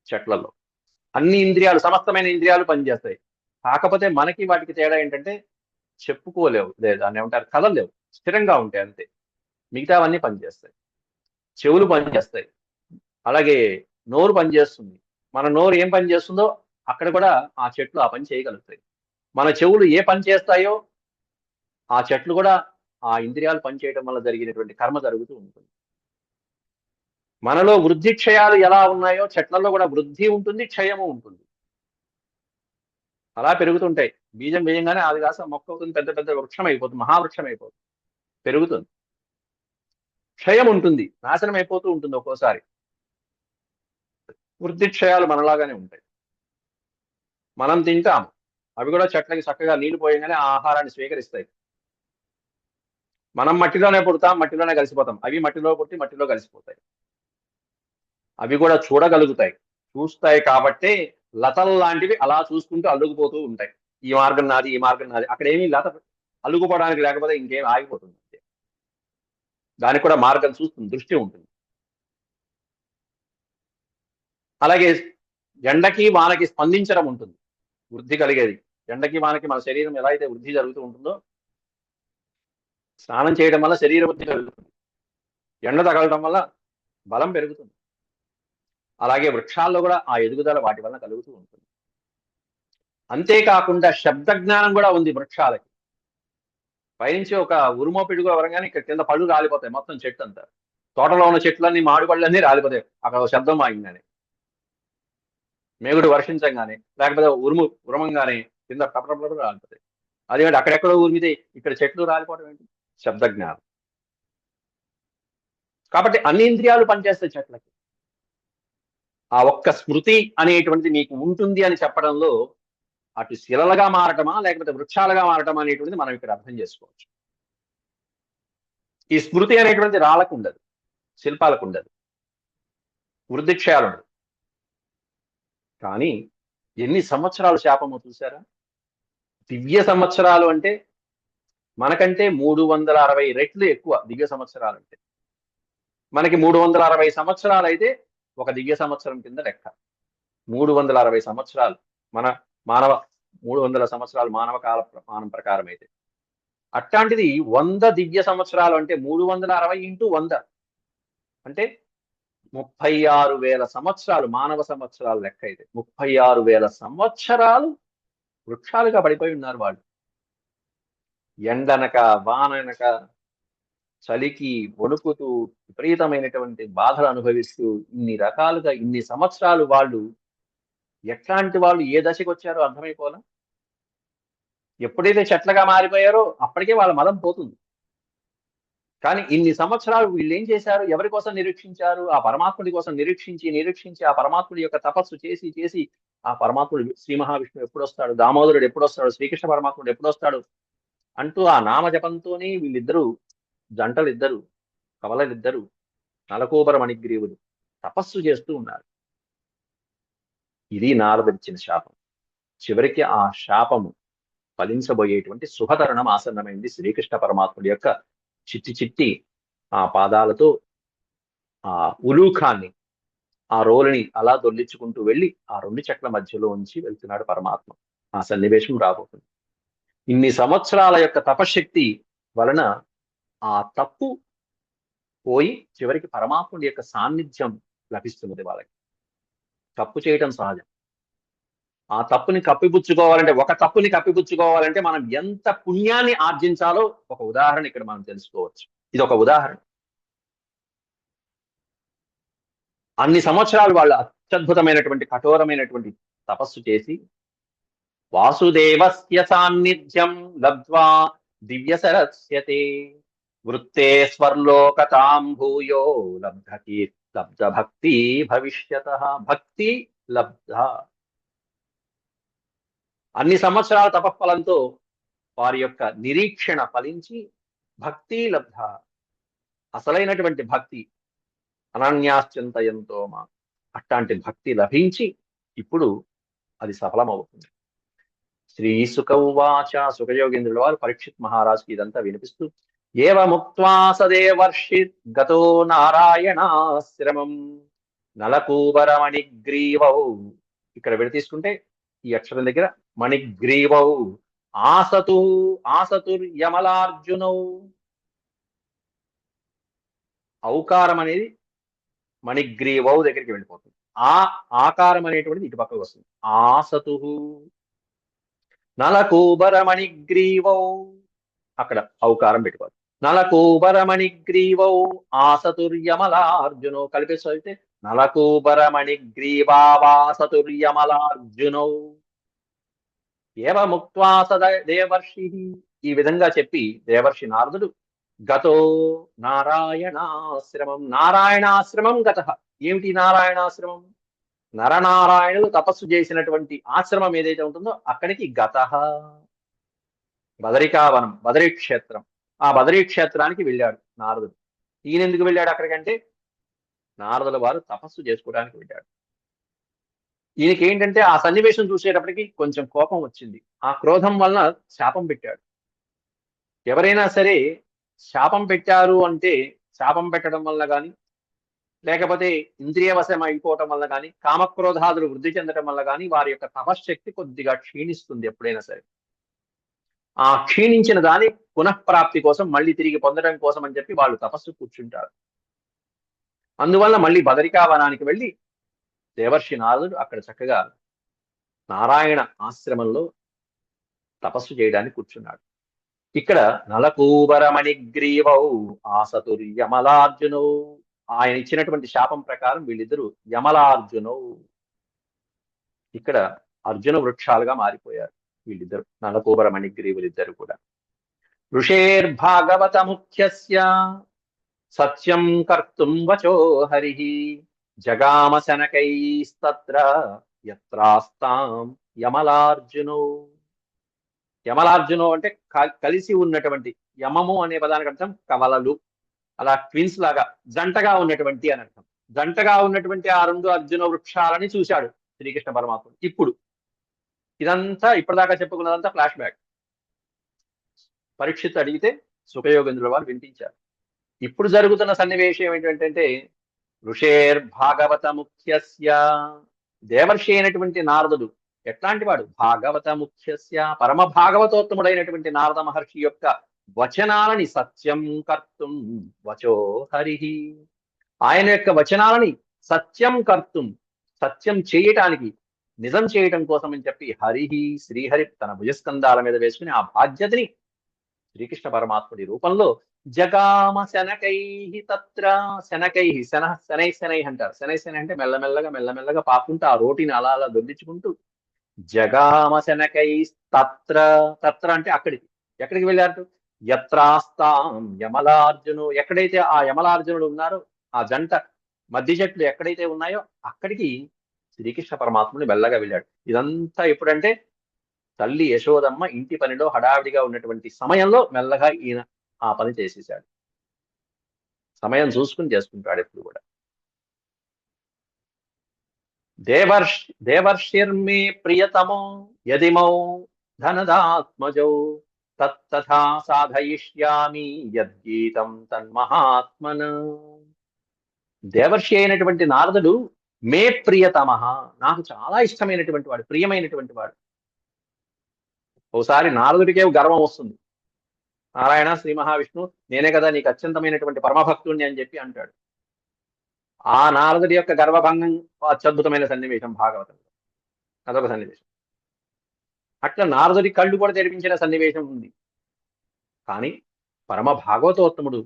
చెట్లలో. అన్ని ఇంద్రియాలు, సమస్తమైన ఇంద్రియాలు పనిచేస్తాయి. కాకపోతే మనకి వాటికి తేడా ఏంటంటే చెప్పుకోలేవు, లేదా అని ఏమంటారు, కదలలేవు, స్థిరంగా ఉంటాయి అంతే. మిగతావన్నీ పనిచేస్తాయి. చెవులు పనిచేస్తాయి, అలాగే నోరు పనిచేస్తుంది. మన నోరు ఏం పని చేస్తుందో అక్కడ కూడా ఆ చెట్లు ఆ పని చేయగలుగుతాయి. మన చెవులు ఏ పని చేస్తాయో ఆ చెట్లు కూడా ఆ ఇంద్రియాలు పనిచేయడం వల్ల జరిగినటువంటి కర్మ జరుగుతూ ఉంటుంది. మనలో వృద్ధి క్షయాలు ఎలా ఉన్నాయో చెట్లలో కూడా వృద్ధి ఉంటుంది, క్షయము ఉంటుంది. అలా పెరుగుతుంటాయి. బీజం వేయంగానే అది కాస్త మొక్క అవుతుంది, పెద్ద పెద్ద వృక్షం అయిపోతుంది, మహావృక్షం అయిపోతుంది, పెరుగుతుంది. క్షయం ఉంటుంది, నాశనం అయిపోతూ ఉంటుంది ఒక్కోసారి. వృద్ధి క్షయాలు మనలాగానే ఉంటాయి. మనం తింటాం, అవి కూడా చెట్లకి చక్కగా నీళ్లు పోయంగానే ఆ ఆహారాన్ని స్వీకరిస్తాయి. మనం మట్టిలోనే పుడతాం, మట్టిలోనే కలిసిపోతాం. అవి మట్టిలో పుట్టి మట్టిలో కలిసిపోతాయి. అవి కూడా చూడగలుగుతాయి, చూస్తాయి. కాబట్టే లతలు లాంటివి అలా చూసుకుంటూ అల్లుకుపోతూ ఉంటాయి. ఈ మార్గం నాది, ఈ మార్గం నాది. అక్కడ ఏమీ లత అల్లుకుపోవడానికి లేకపోతే ఇంకేం ఆగిపోతుంది. దానికి కూడా మార్గం చూస్తుంది, దృష్టి ఉంటుంది. అలాగే ఎండకి వానకి స్పందించడం ఉంటుంది. వృద్ధి కలిగేది. ఎండకి వానకి మన శరీరం ఎలా అయితే వృద్ధి జరుగుతూ ఉంటుందో, స్నానం చేయడం వల్ల శరీర వృద్ధి పెరుగుతుంది, ఎండ తగలడం వల్ల బలం పెరుగుతుంది. అలాగే వృక్షాల్లో కూడా ఆ ఎదుగుదల వాటి వల్ల కలుగుతూ ఉంటుంది. అంతేకాకుండా శబ్ద జ్ఞానం కూడా ఉంది వృక్షాలకి. పైనుంచి ఒక ఉరుమో పిడుగు వరంగానే ఇక్కడ కింద పళ్ళు రాలిపోతాయి, మొత్తం చెట్టు అంతా. తోటలో ఉన్న చెట్లన్నీ మామిడి పళ్ళన్నీ రాలిపోతాయి అక్కడ శబ్దం ఆగిందని. మేగుడు వర్షించంగానే, లేకపోతే ఉరమంగానే కింద టపటపట రాలిపోతాయి. అదేంటి అక్కడెక్కడో ఉరిమితే ఇక్కడ చెట్లు రాలిపోవడం ఏంటి? శబ్ద జ్ఞానం. కాబట్టి అన్ని ఇంద్రియాలు పనిచేస్తాయి చెట్లకి. ఆ ఒక్క స్మృతి అనేటువంటిది మీకు ఉంటుంది అని చెప్పడంలో అటు శిలలుగా మారటమా లేకపోతే వృక్షాలుగా మారటమా అనేటువంటిది మనం ఇక్కడ అర్థం చేసుకోవచ్చు. ఈ స్మృతి అనేటువంటిది రాళ్ళకు ఉండదు, శిల్పాలకు ఉండదు, వృద్ధిక్షయాలు ఉండదు. కానీ ఎన్ని సంవత్సరాలు శాపమో చూసారా? దివ్య సంవత్సరాలు అంటే మనకంటే 360 రెట్లు ఎక్కువ దివ్య సంవత్సరాలు అంటే. మనకి 360 సంవత్సరాలు అయితే ఒక దివ్య సంవత్సరం కింద లెక్క. 360 సంవత్సరాలు మన మానవ 300 సంవత్సరాలు మానవ కాల ప్రమాణం ప్రకారం అయితే, అట్లాంటిది 100 దివ్య సంవత్సరాలు అంటే 360 ఇంటూ 100 అంటే 36,000 సంవత్సరాలు మానవ సంవత్సరాలు లెక్క అయితే 36,000 సంవత్సరాలు వృక్షాలుగా పడిపోయి ఉన్నారు వాళ్ళు. ఎండనక వాననక చలికి వణుకుతూ విపరీతమైనటువంటి బాధలు అనుభవిస్తూ ఇన్ని రకాలుగా ఇన్ని సంవత్సరాలు వాళ్ళు ఎట్లాంటి వాళ్ళు ఏ దశకు వచ్చారో అర్థమైపోలా. ఎప్పుడైతే చెట్లగా మారిపోయారో అప్పటికే వాళ్ళ మలం పోతుంది. కానీ ఇన్ని సంవత్సరాలు వీళ్ళు ఏం చేశారు? ఎవరి కోసం నిరీక్షించారు? ఆ పరమాత్ముడి కోసం నిరీక్షించి ఆ పరమాత్ముడి యొక్క తపస్సు చేసి ఆ పరమాత్ముడు శ్రీ మహావిష్ణువు ఎప్పుడొస్తాడు, దామోదరుడు ఎప్పుడొస్తాడు, శ్రీకృష్ణ పరమాత్ముడు ఎప్పుడొస్తాడు అంటూ ఆ నామ జపంతోనే వీళ్ళిద్దరూ, జంటలిద్దరు, కవలలిద్దరు, నలకోబర మణిగ్రీవులు తపస్సు చేస్తూ ఉన్నారు. ఇది నారదుడిచ్చిన శాపం. చివరికి ఆ శాపము ఫలించబోయేటువంటి శుభతరుణం ఆసన్నమైంది. శ్రీకృష్ణ పరమాత్ముడి యొక్క చిట్టి ఆ పాదాలతో ఆ ఉలూఖాన్ని, ఆ రోలిని అలా దొల్లించుకుంటూ వెళ్ళి ఆ 2 చెట్ల మధ్యలో ఉంచి వెళ్తున్నాడు పరమాత్మ. ఆ సన్నివేశం రాబోతుంది. ఇన్ని సంవత్సరాల యొక్క తపశక్తి వలన ఆ తప్పు పోయి చివరికి పరమాత్ముడి యొక్క సాన్నిధ్యం లభిస్తున్నది వాళ్ళకి. తప్పు చేయటం సహజం. ఆ తప్పుని కప్పిపుచ్చుకోవాలంటే, ఒక తప్పుని కప్పిపుచ్చుకోవాలంటే మనం ఎంత పుణ్యాన్ని ఆర్జించాలో ఒక ఉదాహరణ ఇక్కడ మనం తెలుసుకోవచ్చు. ఇది ఒక ఉదాహరణ. అన్ని సంవత్సరాలు వాళ్ళు అత్యద్భుతమైనటువంటి కఠోరమైనటువంటి తపస్సు చేసి వాసుదేవస్య సాన్నిధ్యం లబ్ధ్వా దివ్య సరస్యతే వృత్తే స్వర్లోకతాం భూయో లబ్ధ భక్తి భవిష్యతః. భక్తి లబ్ధ. అన్ని సంవత్సరాల తపఫలంతో వారి యొక్క నిరీక్షణ ఫలించి భక్తి లబ్ధ, అసలైనటువంటి భక్తి, అనన్యాశ్చింతయంతో మా, అట్లాంటి భక్తి లభించి ఇప్పుడు అది సఫలమవుతుంది. శ్రీ సుక ఉవాచ. సుఖయోగేంద్రుల వారు పరీక్షిత్ మహారాజుకి ఇదంతా వినిపిస్తూ ఏవముక్త్వా సదేవర్షిత్ గతో నారాయణాశ్రమం నలకూబరమణిగ్రీవౌ. ఇక్కడ విడతీసుకుంటే ఈ అక్షరం దగ్గర మణిగ్రీవౌ ఆసతుర్యమలార్జునౌ. ఔకారం అనేది మణిగ్రీవౌ దగ్గరికి వెళ్ళిపోతుంది. ఆ ఆకారం అనేటువంటిది ఇటు పక్కకు వస్తుంది. ఆసతు నలకూబరమణిగ్రీవౌ, అక్కడ ఔకారం పెట్టుకోవాలి. నలకూబరమణిగ్రీవౌ ఆసతుర్యమలార్జునౌ. కలిపేసి అయితే నలకూబరమణిగ్రీవావాసతుర్యమలార్జునౌ ఏవముక్త్వా సద దేవర్షి. ఈ విధంగా చెప్పి దేవర్షి నారదుడు గతో నారాయణాశ్రమం, నారాయణాశ్రమం గత. ఏమిటి నారాయణాశ్రమం? నరనారాయణులు తపస్సు చేసినటువంటి ఆశ్రమం ఏదైతే ఉంటుందో అక్కడికి గత. బదరికావనం, బదరీ క్షేత్రం, ఆ బదరీ క్షేత్రానికి వెళ్ళాడు నారదుడు. ఈయన ఎందుకు వెళ్ళాడు అక్కడికంటే నారదుల వారు తపస్సు చేసుకోవడానికి వెళ్ళాడు. ఈయనకి ఏంటంటే ఆ సన్నివేశం చూసేటప్పటికి కొంచెం కోపం వచ్చింది. ఆ క్రోధం వలన శాపం పెట్టాడు. ఎవరైనా సరే శాపం పెట్టారు అంటే శాపం పెట్టడం వల్ల కానీ లేకపోతే ఇంద్రియవశం అయిపోవటం వల్ల కానీ, కామక్రోధాదులు వృద్ధి చెందడం వల్ల కానీ వారి యొక్క తపశ్శక్తి కొద్దిగా క్షీణిస్తుంది ఎప్పుడైనా సరే. ఆ క్షీణించిన దాని పునఃప్రాప్తి కోసం మళ్ళీ తిరిగి పొందడం కోసం అని చెప్పి వాళ్ళు తపస్సు కూర్చుంటారు. అందువల్ల మళ్ళీ బదరికావనానికి వెళ్ళి దేవర్షి నారదుడు అక్కడ చక్కగా నారాయణ ఆశ్రమంలో తపస్సు చేయడానికి కూర్చున్నాడు. ఇక్కడ నలకూబరమణిగ్రీవౌ ఆసతుర్యమలార్జునౌ, ఆయన ఇచ్చినటువంటి శాపం ప్రకారం వీళ్ళిద్దరూ యమలార్జునౌ, ఇక్కడ అర్జున వృక్షాలుగా మారిపోయారు వీళ్ళిద్దరు, నలకూబరమణిగ్రీవులిద్దరు కూడా. ఋషేర్భాగవత ముఖ్యస్య సత్యం కర్తుం వచో హరి జగామ శనకైస్తత్ర యత్రాస్తాం యమలార్జునో. యమలార్జునో అంటే కలిసి ఉన్నటువంటి, యమము అనే పదానికి అర్థం కవలలు, అలా ట్విన్స్ లాగా జంటగా ఉన్నటువంటి అని అర్థం. జంటగా ఉన్నటువంటి ఆ రెండు అర్జున వృక్షాలని చూశాడు శ్రీకృష్ణ పరమాత్ముడు. ఇప్పుడు ఇదంతా ఇప్పటిదాకా చెప్పుకున్నదంతా ఫ్లాష్ బ్యాక్. పరీక్షిత్ అడిగితే సుఖయోగేంద్రుల వారు వినిపించారు. ఇప్పుడు జరుగుతున్న సన్నివేశం ఏంటంటే ఋషేర్ భాగవత ముఖ్యస్య, దేవర్షి అయినటువంటి నారదుడు ఎట్లాంటి వాడు? భాగవత ముఖ్యస్య, పరమ భాగవతోత్తముడైనటువంటి నారద మహర్షి యొక్క వచనాలని సత్యం కర్తుం వచో హరి, ఆయన యొక్క వచనాలని సత్యం కర్తుం, సత్యం చేయటానికి, నిజం చేయటం కోసం అని చెప్పి హరి, శ్రీహరి తన భుజస్కంధాల మీద వేసుకుని ఆ బాధ్యతని శ్రీకృష్ణ పరమాత్ముడి రూపంలో జగామ శనకై తత్ర, శనకై, శనై అంటారు. శనై అంటే మెల్లమెల్లగా మెల్లమెల్లగా పాకుంటూ ఆ రోటిని అలా అలా దొందించుకుంటూ జగామ శనకై తత్ర, తత్ర అంటే అక్కడికి. ఎక్కడికి వెళ్ళారు? యత్రాస్తాం యమలార్జును, ఎక్కడైతే ఆ యమలార్జునుడు ఉన్నారో, ఆ జంట మధ్య చెట్లు ఎక్కడైతే ఉన్నాయో అక్కడికి శ్రీకృష్ణ పరమాత్ముని మెల్లగా వెళ్ళాడు. ఇదంతా ఎప్పుడంటే తల్లి యశోదమ్మ ఇంటి పనిలో హడావిడిగా ఉన్నటువంటి సమయంలో మెల్లగా ఈయన ఆ పని చేసేసాడు. సమయం చూసుకుని చేసుకుంటాడు ఎప్పుడు కూడా. దేవర్షిర్మే ప్రియతమో యదిమౌ ధనదాత్మజౌ తత్తథా సాధయిష్యామి యద్గీతం తన్మహాత్మన. దేవర్షి అయినటువంటి నారదుడు మే ప్రియతమ, నాకు చాలా ఇష్టమైనటువంటి వాడు, ప్రియమైనటువంటి వాడు. ఓసారి నారదుడికే గర్వం వస్తుంది. నారాయణ, శ్రీ మహావిష్ణు, నేనే కదా నీకు అత్యంతమైనటువంటి పరమభక్తుడిని అని చెప్పి అంటాడు. ఆ నారదుడి యొక్క గర్వభంగం అత్యద్భుతమైన సన్నివేశం భాగవతంలో, అదొక సన్నివేశం. అట్లా నారదుడి కళ్ళు కూడా తెరిపించిన సన్నివేశం ఉంది. కానీ పరమ భాగవతోత్తముడు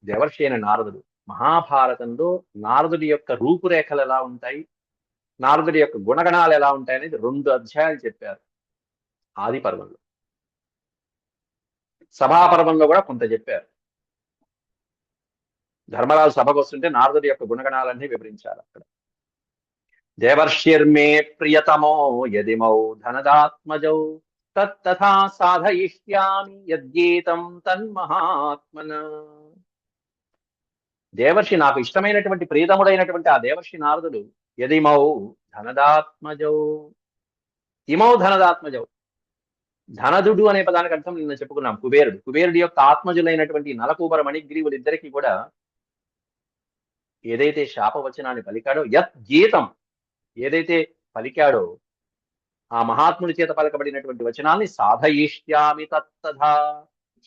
దేవర్షి అయిన నారదుడు, మహాభారతంలో నారదుడి యొక్క రూపురేఖలు ఎలా ఉంటాయి, నారదుడి యొక్క గుణగణాలు ఎలా ఉంటాయి అనేది 2 అధ్యాయాలు చెప్పారు ఆది పర్వంలో. సభాపర్వంలో కూడా కొంత చెప్పారు. ధర్మరాజు సభకు వస్తుంటే నారదుడి యొక్క గుణగణాలన్నీ వివరించారు అక్కడ. దేవర్షిర్మే ప్రియతమో యదిమౌ ధనదాత్మజౌ తత్తథా సాధయిష్యామి యద్గీతం తన్మహాత్మన. దేవర్షి, నాకు ఇష్టమైనటువంటి ప్రియతముడైనటువంటి ఆ దేవర్షి నారదుడు యదిమౌ ధనదాత్మజౌ, ఇమౌ ధనదాత్మజౌ, ధనదుడు అనే పదానికి అర్థం నిన్న చెప్పుకున్నాం కుబేరుడు. కుబేరుడి యొక్క ఆత్మజులైనటువంటి నలకూబర మణిగ్రీవులిద్దరికీ కూడా ఏదైతే శాపవచనాన్ని పలికాడో, యత్ గీతం, ఏదైతే పలికాడో ఆ మహాత్ముడి చేత పలకబడినటువంటి వచనాల్ని సాధయిష్యామి తత్తథా,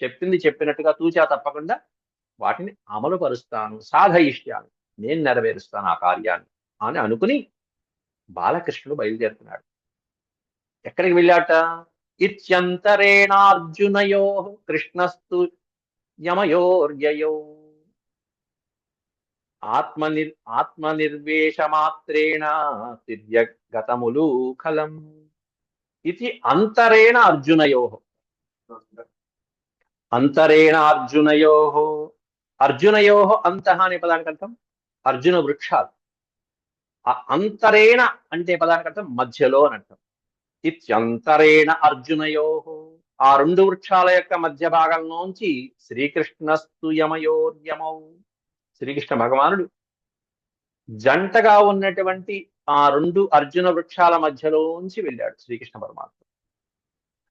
చెప్పింది చెప్పినట్టుగా తూచా తప్పకుండా వాటిని అమలు పరుస్తాను, సాధయిష్యామి, నేను నెరవేరుస్తాను ఆ కార్యాన్ని అని అనుకుని బాలకృష్ణుడు బయలుదేరుతున్నాడు. ఎక్కడికి వెళ్ళాట? ఇత్యంతరేణార్జునయో కృష్ణస్తు యమయోర్యయో ఆత్మనిర్వేశమాత్రేణ తిర్యగతములూఖలం. ఇది అంతరేణ అర్జునయో, అంతరేణ అర్జునయో, అర్జునయో అంతః అనే పదానికి అర్థం అర్జున వృక్షాలు. ఆ అంతరేణ అంటే పదానికి అర్థం మధ్యలో అని అర్థం. ఇత్యంతరేణ అర్జునయో, ఆ 2 వృక్షాల యొక్క మధ్య భాగంలోంచి శ్రీకృష్ణస్తు యమయోర్యమౌ, శ్రీకృష్ణ భగవానుడు జంటగా ఉన్నటువంటి ఆ 2 అర్జున వృక్షాల మధ్యలోంచి వెళ్ళాడు శ్రీకృష్ణ పరమాత్మ.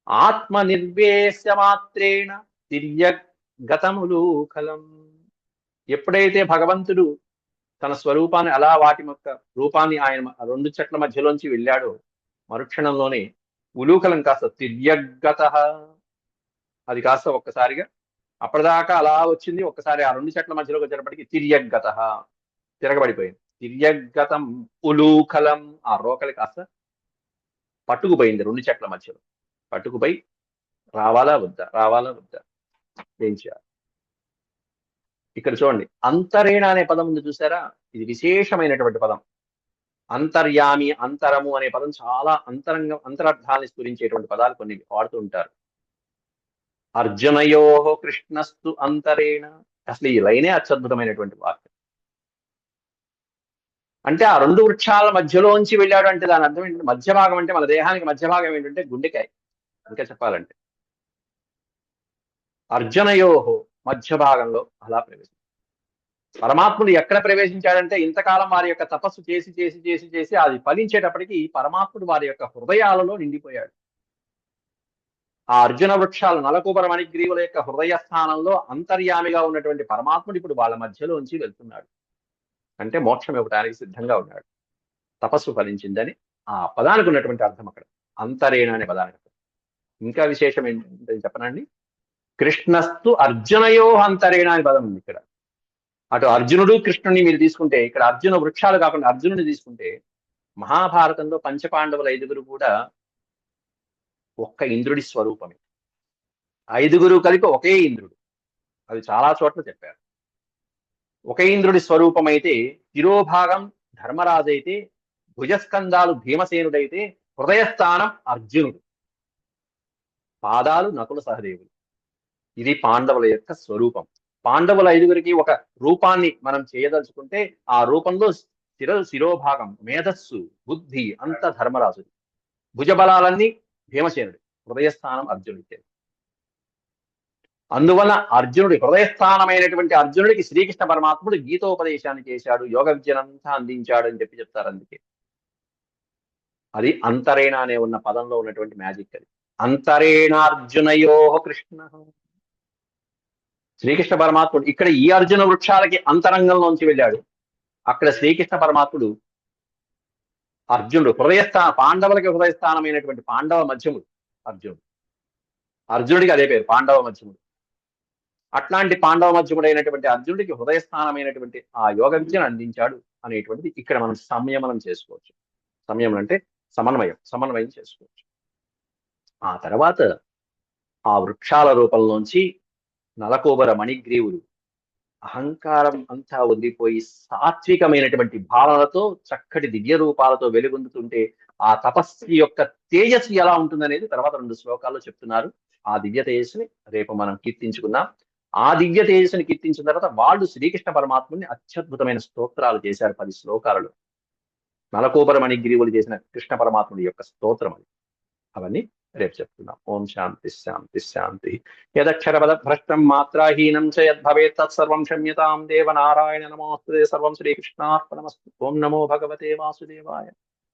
ఆత్మ నిర్వేశమాత్రేణ తిర్యగతములూఖలం. ఎప్పుడైతే భగవంతుడు తన స్వరూపాన్ని అలా వాటి యొక్క రూపాన్ని ఆయన 2 చెట్ల మధ్యలోంచి వెళ్ళాడో మరుక్షణంలోనే ఉలూకలం కాస్త తిర్యగ్గత, అది కాస్త ఒక్కసారిగా అప్పటిదాకా అలా వచ్చింది, ఒక్కసారి ఆ 2 చెట్ల మధ్యలోకి వచ్చేటప్పటికి తిర్యగ్గత, తిరగబడిపోయింది. తిర్యగ్గతం ఉలూకలం, ఆ రోకలి కాస్త పట్టుకుపోయింది 2 చెట్ల మధ్యలో. పట్టుకుపోయి రావాలా వద్దా, రావాలా వద్దా, ఏం చేయాలి? ఇక్కడ చూడండి, అంతరేణ అనే పదం ఉంది చూసారా, ఇది విశేషమైనటువంటి పదం. అంతర్యామి, అంతరము అనే పదం చాలా అంతరార్థాన్ని స్ఫురించేటువంటి పదాలు కొన్ని వాడుతూ ఉంటారు. అర్జునయో కృష్ణస్తు అంతరేణ, అసలు ఈ లైనే అత్యద్భుతమైనటువంటి వాక్యం. అంటే ఆ 2 వృక్షాల మధ్యలోంచి వెళ్ళాడు అంటే దాని అర్థం ఏంటంటే, మధ్య భాగం అంటే మన దేహానికి మధ్య భాగం ఏంటంటే గుండెకాయ. ఇంకా చెప్పాలంటే అర్జునయోహో మధ్య భాగంలో అలా ప్రవేశించాడు. పరమాత్ముడు ఎక్కడ ప్రవేశించాడంటే, ఇంతకాలం వారి యొక్క తపస్సు చేసి చేసి చేసి చేసి అది ఫలించేటప్పటికి పరమాత్ముడు వారి యొక్క హృదయాలలో నిండిపోయాడు. ఆ అర్జున వృక్షాలు నలకూబర మణిగ్రీవుల యొక్క హృదయ స్థానంలో అంతర్యామిగా ఉన్నటువంటి పరమాత్ముడు ఇప్పుడు వాళ్ళ మధ్యలోంచి వెళ్తున్నాడు. అంటే మోక్షం ఇవ్వడానికి సిద్ధంగా ఉన్నాడు. తపస్సు ఫలించిందని ఆ పదానికి ఉన్నటువంటి అర్థం అక్కడ, అంతరేణ అనే పదానికి. ఇంకా విశేషం ఏంటంటే చెప్పనండి, కృష్ణస్తు అర్జునయో అంతరేణ అనే పదం ఉంది ఇక్కడ. అటు అర్జునుడు కృష్ణుని మీరు తీసుకుంటే, ఇక్కడ అర్జున వృక్షాలు కాకుండా అర్జునుడిని తీసుకుంటే, మహాభారతంలో పంచపాండవుల 5గురు కూడా ఒక్క ఇంద్రుడి స్వరూపమే. 5గురు కలిపి ఒకే ఇంద్రుడు, అది చాలా చోట్ల చెప్పారు. ఒకే ఇంద్రుడి స్వరూపం అయితే శిరోభాగం ధర్మరాజు అయితే, భుజస్కందాలు భీమసేనుడైతే, హృదయస్థానం అర్జునుడు, పాదాలు నకుల సహదేవుడు. ఇది పాండవుల యొక్క స్వరూపం. పాండవుల 5గురికి ఒక రూపాన్ని మనం చేయదలుచుకుంటే, ఆ రూపంలో శిరోభాగం మేధస్సు బుద్ధి అంత ధర్మరాజుది, భుజబలాలన్నీ భీమసేనుడి, హృదయస్థానం అర్జునుడికి. అందువల్ల అర్జునుడి హృదయస్థానమైనటువంటి అర్జునుడికి శ్రీకృష్ణ పరమాత్ముడు గీతోపదేశాన్ని చేశాడు, యోగ విద్యనంతా అందించాడు అని చెప్తారు. అందుకే అది అంతరేణ అనే ఉన్న పదంలో ఉన్నటువంటి మ్యాజిక్. అది అంతరేణార్జునయో కృష్ణ. శ్రీకృష్ణ పరమాత్ముడు ఇక్కడ ఈ అర్జున వృక్షాలకి అంతరంగంలోంచి వెళ్ళాడు. అక్కడ శ్రీకృష్ణ పరమాత్ముడు అర్జునుడు పాండవులకి హృదయస్థానమైనటువంటి పాండవ మధ్యముడు అర్జునుడు. అర్జునుడికి అదే పేరు, పాండవ మధ్యముడు. అట్లాంటి పాండవ మధ్యముడైనటువంటి అర్జునుడికి హృదయస్థానమైనటువంటి ఆ యోగ విద్యను అందించాడు అనేటువంటిది ఇక్కడ మనం సంయమనం చేసుకోవచ్చు. సంయమనం అంటే సమన్వయం చేసుకోవచ్చు. ఆ తర్వాత ఆ వృక్షాల రూపంలోంచి నలకోబర మణిగ్రీవుడు అహంకారం అంతా వదిలిపోయి సాత్వికమైనటువంటి భావనలతో చక్కటి దివ్య రూపాలతో వెలుగొందుతుంటే ఆ తపస్సు యొక్క తేజస్సు ఎలా ఉంటుందనేది తర్వాత 2 శ్లోకాల్లో చెప్తున్నారు. ఆ దివ్య తేజస్సుని రేపు మనం కీర్తించుకుందాం. ఆ దివ్య తేజస్సుని కీర్తించిన తర్వాత వాళ్ళు శ్రీకృష్ణ పరమాత్ముని అత్యద్భుతమైన స్తోత్రాలు చేశారు 10 శ్లోకాలలో. నలకోబర మణిగ్రీవులు చేసిన కృష్ణ పరమాత్ముడి యొక్క స్తోత్రం అది. అవన్నీ రేపు చెప్తున్నాం. ఓం శాంతి శాంతి శాంతి. యదక్షరపద భ్రష్టం మాత్రాహీనం చ యద్భవేత్ తత్సర్వం క్షమ్యతాం దేవ నారాయణ నమోస్తుతే. సర్వం శ్రీకృష్ణార్పణమస్తు. ఓం నమో భగవతే వాసుదేవాయ.